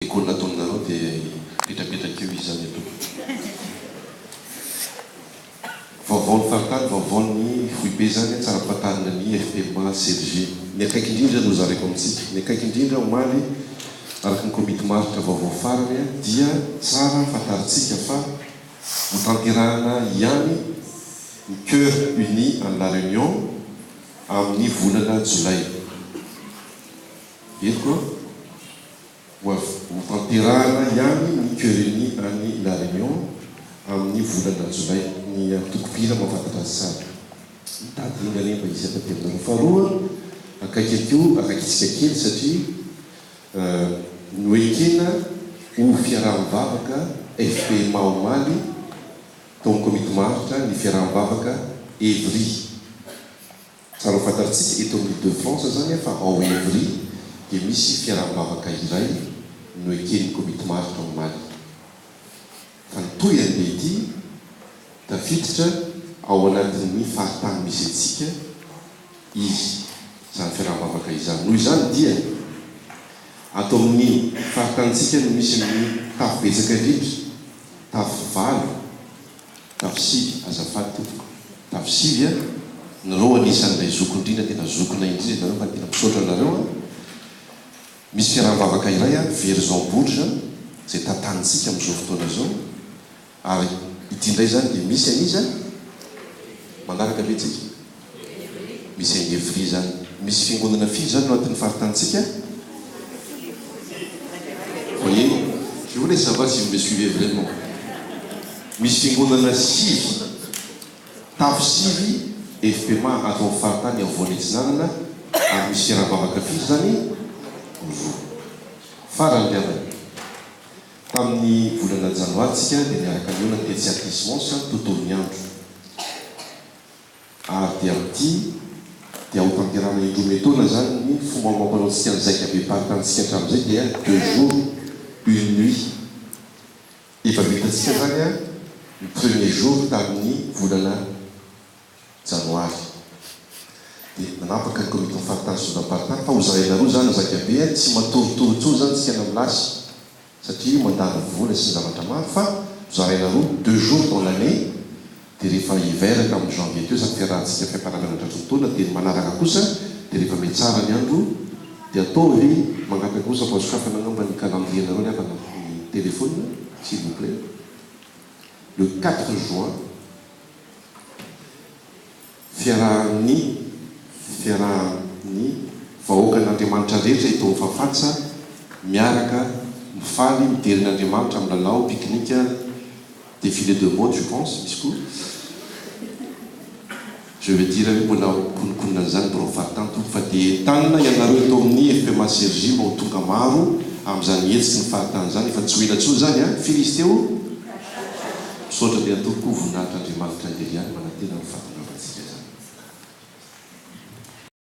École nataonareo dia petrapetraka eo izany eto. Vaovaony fahatany, vaovaony foibe zany tsara fahatarina ny FPMA CLG. Ny akaiky indrindra no zareko amintsika. Ny akaiky indrindra omaly araka ny komity maritra vaovao farany dia tsara fahataritsika fa ho tanterahana ihany ny cœur uni en la Réunion amin'ny volana Jolay. Ito koa ho tanterahana ihany ny cœur uni en la Réunion amin'ny volana Jolay. Ny tokopira mafantatra tsara mitady inganemba izy atatevina faharoa akaiky akeo akaikitsika kely satria noekena ho fiaraha-mivavaka FPMA omaly tao amin'ny komity maritra ny fiaraha-mivavaka Evry. Tsara ho fantaritsika eto amin'ny Ile-de-France zany fa ao Evry dia misy fiaraha-mivavaka iray noekeny komity maritra omaly. Fa ny toy andeha ity tafiditra ao anatin'ny fahatany misy antsika izy zany fiaraha-mivavaka izany. Noho izany dia ato amin'ny fahatantsika no misy ny tafo betsaka indrindra, tafo valo, tafo sivy, azafady tompoko, tafo sivy nareo anisan'ilay zoko indrindra tena zokona indrindra nareo fa tena misaotra nareo. Misy fiaraha-mivavaka iray Verzon Bourge zay tantanitsika amin'izao fotoana zao, ary ity indray zany dia misy aniza manaraka betsika misy any Evry zany. Misy fiangonana firy zany no anatin'ny faritantsika. Voyez, je voulais savoir si vous me suivez vraiment. Misy fiangonana sivy, tafo sivy FPMA ato amin'ny faritany avoany antsinanana, ary misy fiaraha-mivavaka firy zany farany liavana. Tamin'ny volana janoary tsika dia niaraka niona tetsy artismons tontolo ny andro, ary dia amin'ity dia ho tanterana indrometona zany ny fomba mampanao-tsika an'izay be paritantsika hatramin'izay dia 2 jours 1 nuit. Efa vitantsika zany ny premier jour tamin'ny volana janoary. Dia nanapaka ny komité faritany sodam-paritany fa ho zarainaroa zany zakabe tsy matorotorotsoro zany tsika milasy satria mandany vola sy zavatra maro, fa zarainaroa 2 jours dans l'année. Dia rehefa hiver ka amin'ny janvier teo zany fiarahantsika fiamparanana tontolona dia manaraka kosa dia rehefa metsara ny andro dia ataovy mangataka kosa mpazokafana angamba ny calendrier nareo ny avana ny téléphone s'il vous plaît. Le 4 juin fiarahan'ny vahoakan'Andriamanitra rehetra eto amin'ny fahafatsa miaraka mifaly miderin'Andriamanitra amin'ny lalao pique-nique défilé de mode je pense misy koa je veux dire hoe mbola konikonina an'izany mbola faritany tompo fa dia tanina ianareo eto amin'ny FPMA CLG mba ho tonga maro amin'izany hetsiky ny faritany zany efa tsy ho ela tsoa zany félicité o misaotra dia atoko voninahitra Andriamanitra indeliany manatena ny fahatongavantsika.